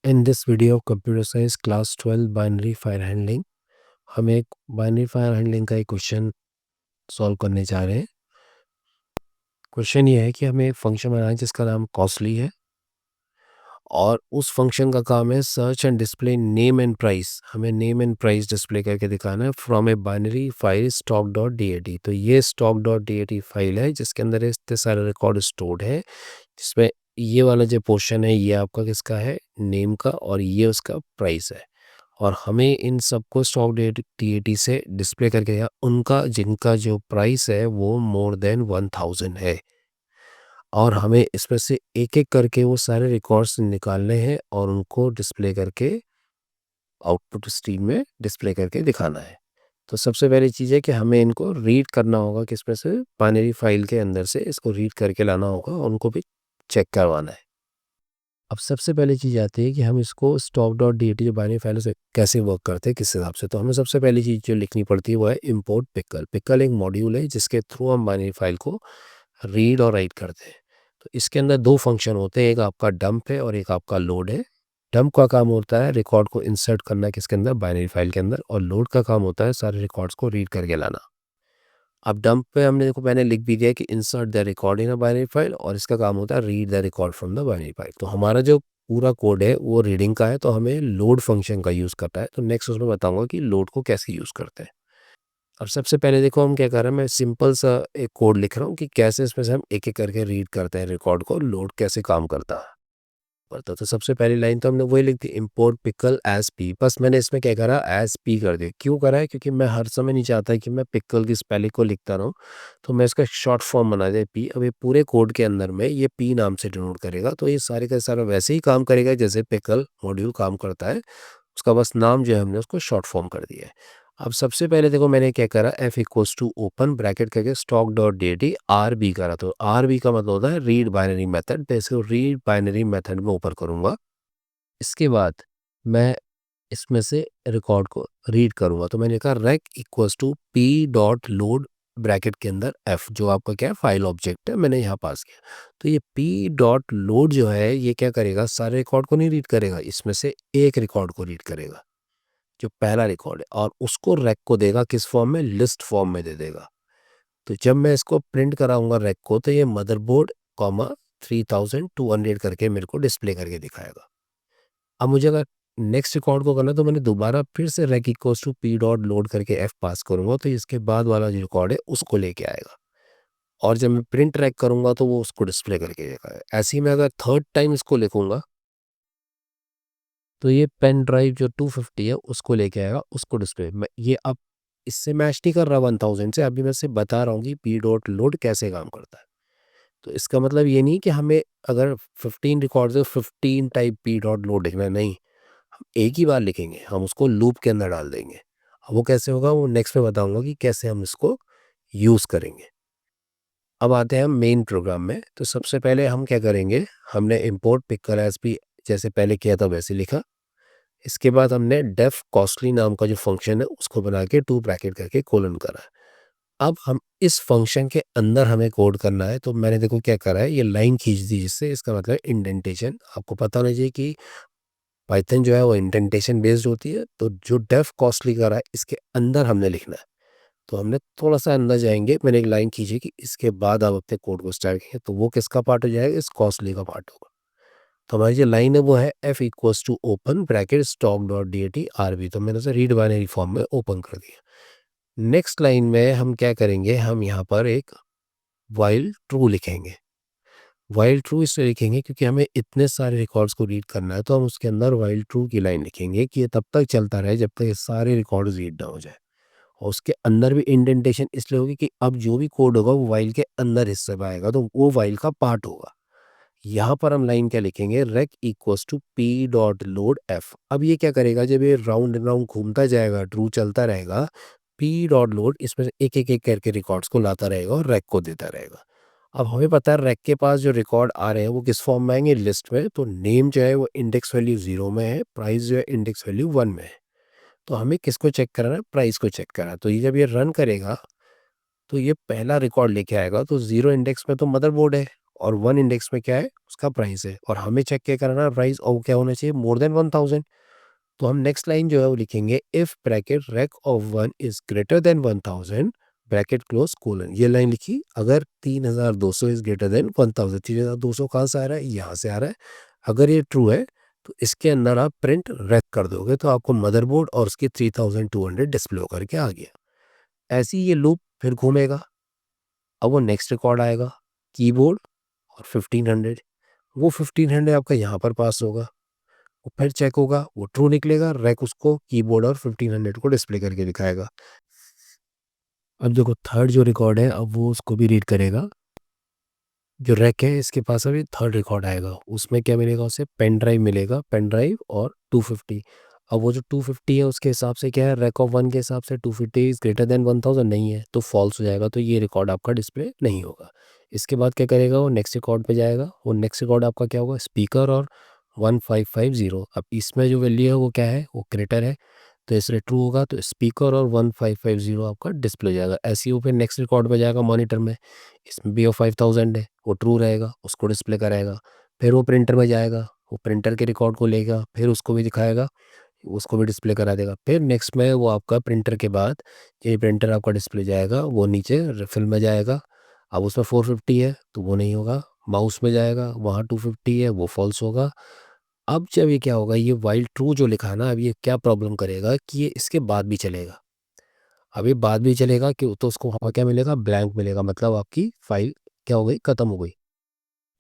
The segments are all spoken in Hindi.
In this video of computer science class 12 binary file handling हम एक बाइनरी फाइल हैंडलिंग का एक क्वेश्चन सॉल्व करने जा रहे हैं। क्वेश्चन ये है कि हमें एक फंक्शन बनाना है जिसका नाम कॉस्टली है और उस फंक्शन का काम है search and display name and price. हमें नेम एंड प्राइस डिस्प्ले करके दिखाना है from a binary file stock dot D A T. तो ये stock dot D A T file है जिसके अंदर इतने सारे रिकॉर्ड स्टोर्ड है, जिसमें ये वाला जो पोर्शन है ये आपका किसका है, नेम का, और ये उसका प्राइस है। और हमें इन सबको स्टॉक डी से डिस्प्ले करके दिया उनका जिनका जो प्राइस है वो मोर देन 1000 है, और हमें इसमें से एक एक करके वो सारे रिकॉर्ड्स निकालने हैं और उनको डिस्प्ले करके आउटपुट स्क्रीन में डिस्प्ले करके दिखाना है। तो सबसे पहली चीज़ है कि हमें इनको रीड करना होगा, किसमें से, बाइनरी फाइल के अंदर से इसको रीड करके लाना होगा और उनको भी चेक करवाना है। अब सबसे पहली चीज़ आती है कि हम इसको stock dot D A T जो बाइनरी फाइल से कैसे वर्क करते हैं, किस हिसाब से। तो हमें सबसे पहली चीज़ जो लिखनी पड़ती है वो है इम्पोर्ट पिकल। पिकल एक मॉड्यूल है जिसके थ्रू हम बाइनरी फाइल को रीड और राइट करते हैं। तो इसके अंदर दो फंक्शन होते हैं, एक आपका डंप है और एक आपका लोड है। डंप का काम होता है रिकॉर्ड को इंसर्ट करना किसके अंदर, बाइनरी फाइल के अंदर, और लोड का काम होता है सारे रिकॉर्ड्स को रीड करके लाना। अब डंप पे हमने देखो मैंने लिख भी दिया कि insert the record in a binary file, और इसका काम होता है read the record from the binary file. तो हमारा जो पूरा कोड है वो रीडिंग का है, तो हमें लोड फंक्शन का यूज़ करता है। तो नेक्स्ट उसमें बताऊंगा कि लोड को कैसे यूज़ करते हैं। अब सबसे पहले देखो हम क्या कर रहे हैं, मैं सिंपल सा एक कोड लिख रहा हूँ कि कैसे इसमें से हम एक एक करके रीड करते हैं रिकॉर्ड को, लोड कैसे काम करता है पड़ता। तो सबसे पहली लाइन तो हमने वही लिख दी, इम्पोर्ट पिकल एज पी। बस मैंने इसमें क्या करा, एज पी कर दिया। क्यों करा है, क्योंकि मैं हर समय नहीं चाहता कि मैं पिकल की स्पेलिंग को लिखता रहूँ, तो मैं इसका शॉर्ट फॉर्म बना दिया पी। अब ये पूरे कोड के अंदर में ये पी नाम से डिनोट करेगा, तो ये सारे का सारा वैसे ही काम करेगा जैसे पिकल मॉड्यूल काम करता है। उसका बस नाम जो है हमने उसको शॉर्ट फॉर्म कर दिया है। अब सबसे पहले देखो मैंने क्या करा, F equals to open bracket करके stock dot D T R B करा। तो आर बी का मतलब होता है रीड बाइनरी मेथड, तो इसको रीड बाइनरी मेथड में ओपन करूंगा। इसके बाद मैं इसमें से रिकॉर्ड को रीड करूंगा। तो मैंने कहा rec equals to P dot load bracket के अंदर एफ, जो आपका क्या है फाइल ऑब्जेक्ट है, मैंने यहाँ पास किया। तो ये पी डॉट लोड जो है ये क्या करेगा, सारे रिकॉर्ड को नहीं रीड करेगा, इसमें से एक रिकॉर्ड को रीड करेगा जो पहला रिकॉर्ड है, और उसको रैक को देगा किस फॉर्म में, लिस्ट फॉर्म में दे देगा। तो जब मैं इसको प्रिंट कराऊंगा रैक को, तो ये मदरबोर्ड कॉमा 3200 करके मेरे को डिस्प्ले करके दिखाएगा। अब मुझे अगर नेक्स्ट रिकॉर्ड को करना है तो मैंने दोबारा फिर से rec equals to P dot load करके एफ पास करूंगा, तो इसके बाद वाला जो रिकॉर्ड है उसको लेके आएगा। और जब मैं प्रिंट रैक करूंगा तो वो उसको डिस्प्ले करके देगा। ऐसे ही मैं अगर थर्ड टाइम इसको लिखूंगा तो ये पेन ड्राइव जो 250 है उसको लेके आएगा, उसको डिस्प्ले मैं ये अब इससे मैच नहीं कर रहा 1000 से, अभी मैं सिर्फ बता रहा हूँ कि पी डॉट लोड कैसे काम करता है। तो इसका मतलब ये नहीं कि हमें अगर 15 रिकॉर्ड है 15 टाइप पी डॉट लोड लिखना है, नहीं, हम एक ही बार लिखेंगे, हम उसको लूप के अंदर डाल देंगे। अब वो कैसे होगा वो नेक्स्ट में बताऊंगा कि कैसे हम इसको यूज़ करेंगे। अब आते हैं हम मेन प्रोग्राम में। तो सबसे पहले हम क्या करेंगे, हमने इंपोर्ट पिक्चर एज भी जैसे पहले किया था वैसे लिखा। इसके बाद हमने डेफ कॉस्टली नाम का जो फंक्शन है उसको बना के टू ब्रैकेट करके कोलन करा है। अब हम इस फंक्शन के अंदर हमें कोड करना है, तो मैंने देखो क्या करा है, ये लाइन खींच दी, जिससे इसका मतलब इंडेंटेशन। आपको पता होना चाहिए कि पाइथन जो है वो इंडेंटेशन बेस्ड होती है। तो जो डेफ कॉस्टली करा है इसके अंदर हमने लिखना है। तो हमने थोड़ा सा अंदर जाएंगे, मैंने एक लाइन खींची कि इसके बाद आप अपने कोड को स्टार्ट करेंगे, तो वो किसका पार्ट हो जाएगा, इस कॉस्टली का पार्ट होगा। तो हमारी जो लाइन है वो है F equals to open bracket stock dot D A T R B. तो मैंने उसे रीड बाइनरी फॉर्म में ओपन कर दिया। नेक्स्ट लाइन में हम क्या करेंगे, हम यहाँ पर एक वाइल ट्रू लिखेंगे। वाइल ट्रू इसलिए लिखेंगे क्योंकि हमें इतने सारे रिकॉर्ड्स को रीड करना है, तो हम उसके अंदर वाइल ट्रू की लाइन लिखेंगे कि ये तब तक चलता रहे जब तक ये सारे रिकॉर्ड रीड ना हो जाए। और उसके अंदर भी इंडेंटेशन इसलिए होगी कि अब जो भी कोड होगा वो वाइल के अंदर हिस्से में आएगा, तो वो वाइल का पार्ट होगा। यहाँ पर हम लाइन क्या लिखेंगे, rec equals to P dot load F. अब ये क्या करेगा, जब ये राउंड एंड राउंड घूमता जाएगा, ट्रू चलता रहेगा, पी डॉट लोड इसमें से एक एक एक करके रिकॉर्ड्स को लाता रहेगा और रैक को देता रहेगा। अब हमें पता है रैक के पास जो रिकॉर्ड आ रहे हैं वो किस फॉर्म में आएंगे, लिस्ट में। तो नेम जो है वो इंडेक्स वैल्यू 0 में है, प्राइस जो है इंडेक्स वैल्यू 1 में है। तो हमें किसको चेक करना है, प्राइस को चेक करना है। तो ये जब ये रन करेगा तो ये पहला रिकॉर्ड लेके आएगा। तो 0 इंडेक्स में तो मदरबोर्ड है, और 1 इंडेक्स में क्या है, उसका प्राइस है, और हमें चेक क्या करना है प्राइस, और क्या होना चाहिए, मोर देन 1000। तो हम नेक्स्ट लाइन जो है वो लिखेंगे, if bracket rack of 1 is greater than 1000 bracket close colon. ये लाइन लिखी, अगर 3200 इज ग्रेटर देन 1000, 3200 कहाँ से आ रहा है, यहाँ से आ रहा है। अगर ये ट्रू है तो इसके अंदर आप प्रिंट रैक कर दोगे तो आपको मदरबोर्ड और उसकी 3200 डिस्प्ले होकर के आ गया। ऐसे ही ये लूप फिर घूमेगा। अब वो नेक्स्ट रिकॉर्ड आएगा, कीबोर्ड और 1500, वो 1500 आपका यहाँ पर पास होगा, वो फिर चेक होगा, वो ट्रू निकलेगा, रैक उसको कीबोर्ड और 1500 को डिस्प्ले करके दिखाएगा। अब देखो थर्ड जो रिकॉर्ड है, अब वो उसको भी रीड करेगा। जो रैक है इसके पास अभी थर्ड रिकॉर्ड आएगा, उसमें क्या मिलेगा, उसे पेन ड्राइव मिलेगा, पेन ड्राइव और 250। अब वो जो 250 है उसके हिसाब से क्या है, रैक ऑफ 1 के हिसाब से 250 इज ग्रेटर देन 1000 नहीं है, तो फॉल्स हो जाएगा, तो ये रिकॉर्ड आपका डिस्प्ले नहीं होगा। इसके बाद क्या करेगा, वो नेक्स्ट रिकॉर्ड पे जाएगा, वो नेक्स्ट रिकॉर्ड आपका क्या होगा, स्पीकर और 1550। अब इसमें जो वैल्यू है वो क्या है, वो ग्रेटर है, तो इसलिए ट्रू होगा, तो स्पीकर और 1550 आपका डिस्प्ले हो जाएगा। ऐसे ही वो फिर नेक्स्ट रिकॉर्ड पे जाएगा मॉनिटर में, इसमें भी वो 5000 है, वो ट्रू रहेगा, उसको डिस्प्ले कराएगा। फिर वो प्रिंटर में जाएगा, वो प्रिंटर के रिकॉर्ड को लेगा, फिर उसको भी दिखाएगा, उसको भी डिस्प्ले करा देगा। फिर नेक्स्ट में वो आपका प्रिंटर के बाद, ये प्रिंटर आपका डिस्प्ले जाएगा, वो नीचे रिफिल में जाएगा। अब उसमें 450 है तो वो नहीं होगा, माउस में जाएगा, वहाँ 250 है, वो फॉल्स होगा। अब जब ये क्या होगा, ये वाइल ट्रू जो लिखा है ना, अब ये क्या प्रॉब्लम करेगा कि ये इसके बाद भी चलेगा। अब ये बाद भी चलेगा कि तो उसको वहाँ क्या मिलेगा, ब्लैंक मिलेगा, मतलब आपकी फाइल क्या हो गई, खत्म हो गई।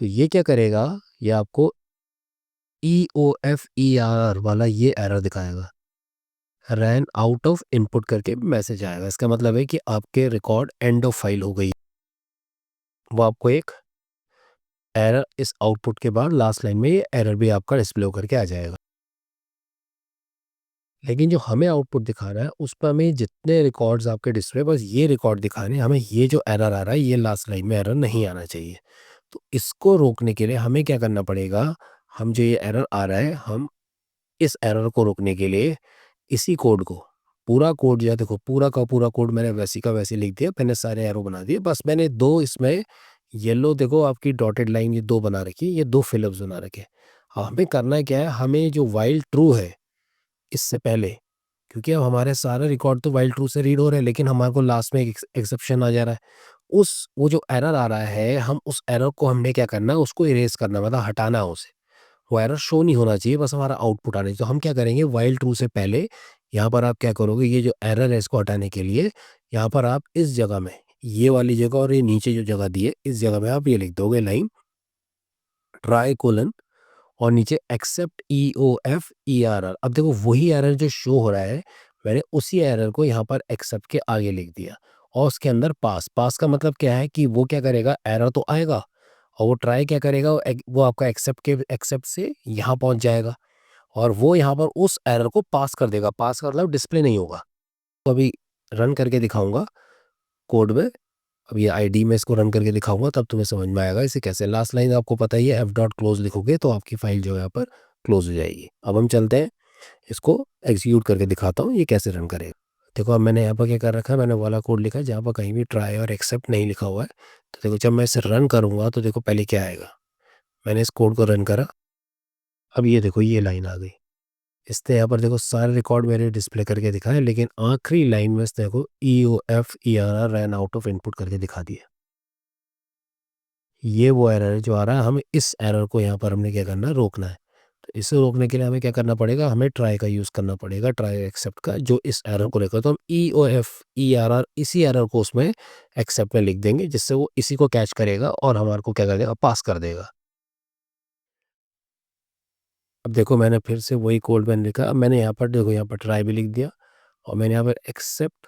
तो ये क्या करेगा, ये आपको EOFER वाला ये एरर दिखाएगा, रैन आउट ऑफ इनपुट करके मैसेज आएगा। इसका मतलब है कि आपके रिकॉर्ड एंड ऑफ फाइल हो गई। वो आपको एक एरर इस आउटपुट के बाद लास्ट लाइन में ये एरर भी आपका डिस्प्ले होकर के आ जाएगा। लेकिन जो हमें आउटपुट दिखाना है उस पर हमें जितने रिकॉर्ड्स आपके डिस्प्ले, बस ये रिकॉर्ड दिखाने, हमें ये जो एरर आ रहा है ये लास्ट लाइन में एरर नहीं आना चाहिए। तो इसको रोकने के लिए हमें क्या करना पड़ेगा, हम जो ये एरर आ रहा है, हम इस एरर को रोकने के लिए इसी कोड को, पूरा कोड या देखो पूरा का पूरा कोड मैंने वैसी का वैसे लिख दिया, मैंने सारे एरो बना दिए, बस मैंने दो इसमें येलो देखो आपकी डॉटेड लाइन ये दो बना रखी है, ये दो फिलअप्स बना रखे। हमें करना क्या है, हमें जो वाइल ट्रू है इससे पहले, क्योंकि अब हमारे सारे रिकॉर्ड तो वाइल ट्रू से रीड हो रहे हैं, लेकिन हमारे को लास्ट में एक एक्सेप्शन आ जा रहा है, उस वो जो एरर आ रहा है, हम उस एरर को हमने क्या करना है, उसको इरेज करना, मतलब हटाना है उसे। वो एरर शो नहीं होना चाहिए, बस हमारा आउटपुट आना चाहिए। तो हम क्या करेंगे, वाइल ट्रू से पहले यहाँ पर आप क्या करोगे, ये जो एरर है इसको हटाने के लिए यहाँ पर आप इस जगह में, ये वाली जगह और ये नीचे जो जगह दी है इस जगह में आप ये लिख दोगे लाइन ट्राई कोलन और नीचे एक्सेप्ट EOFERR। अब देखो वही एरर जो शो हो रहा है, मैंने उसी एरर को यहाँ पर एक्सेप्ट के आगे लिख दिया, और उसके अंदर पास, पास का मतलब क्या है कि वो क्या करेगा, एरर तो आएगा और वो ट्राई क्या करेगा, वो आपका एक्सेप्ट के एक्सेप्ट से यहाँ पहुँच जाएगा, और वो यहाँ पर उस एरर को पास कर देगा। पास का मतलब डिस्प्ले नहीं होगा। तो अभी रन करके दिखाऊंगा कोड में, अब ये आईडी में इसको रन करके दिखाऊंगा, तब तुम्हें समझ में आएगा इसे कैसे। लास्ट लाइन आपको पता ही है, एफ डॉट क्लोज लिखोगे तो आपकी फाइल जो है यहाँ पर क्लोज हो जाएगी। अब हम चलते हैं, इसको एग्जीक्यूट करके दिखाता हूँ ये कैसे रन करेगा। देखो अब मैंने यहाँ पर क्या कर रखा है, मैंने वाला कोड लिखा है जहाँ पर कहीं भी ट्राई और एक्सेप्ट नहीं लिखा हुआ है। तो देखो जब मैं इसे रन करूँगा तो देखो पहले क्या आएगा, मैंने इस कोड को रन करा, अब ये देखो ये लाइन आ गई। इसने यहाँ पर देखो सारे रिकॉर्ड मेरे डिस्प्ले करके दिखाए, लेकिन आखिरी लाइन में इसने देखो EOFERR ran out of input करके दिखा दिया। ये वो एरर है जो आ रहा है, हमें इस एरर को यहाँ पर हमने क्या करना है, रोकना है। तो इसे रोकने के लिए हमें क्या करना पड़ेगा, हमें ट्राई का यूज़ करना पड़ेगा, ट्राई एक्सेप्ट का, जो इस एरर को लेकर, तो हम EOFERR इसी एरर को उसमें एक्सेप्ट में लिख देंगे, जिससे वो इसी को कैच करेगा और हमारे को क्या कर देगा, पास कर देगा। अब देखो मैंने फिर से वही कोड मैंने लिखा, अब मैंने यहाँ पर देखो यहाँ पर ट्राई भी लिख दिया, और मैंने यहाँ पर एक्सेप्ट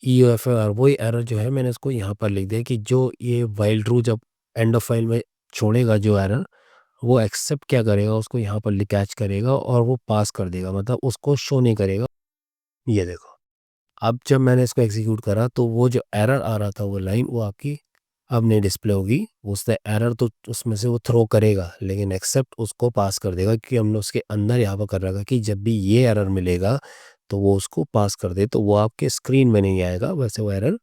EOFERR वही एरर जो है मैंने इसको यहाँ पर लिख दिया कि जो ये वाइल ट्रू जब एंड ऑफ फाइल में छोड़ेगा जो एरर, वो एक्सेप्ट क्या करेगा, उसको यहाँ पर कैच करेगा और वो पास कर देगा, मतलब उसको शो नहीं करेगा। ये देखो अब जब मैंने इसको एग्जीक्यूट करा तो वो जो एरर आ रहा था वो लाइन वो आपकी अब नहीं डिस्प्ले होगी, उससे एरर तो उसमें से वो थ्रो करेगा, लेकिन एक्सेप्ट उसको पास कर देगा, क्योंकि हमने उसके अंदर यहाँ पर कर रखा कि जब भी ये एरर मिलेगा तो वो उसको पास कर दे, तो वो आपके स्क्रीन में नहीं आएगा, वैसे वो एरर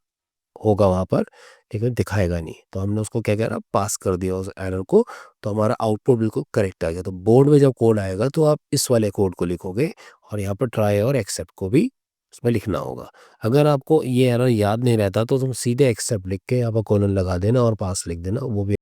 होगा वहाँ पर लेकिन दिखाएगा नहीं। तो हमने उसको क्या करा, पास कर दिया उस एरर को, तो हमारा आउटपुट बिल्कुल करेक्ट आ गया। तो बोर्ड में जब कोड आएगा तो आप इस वाले कोड को लिखोगे और यहाँ पर ट्राई और एक्सेप्ट को भी उसमें लिखना होगा। अगर आपको ये एरर याद नहीं रहता तो तुम सीधे एक्सेप्ट लिख के यहाँ पर कोलन लगा देना और पास लिख देना, वो भी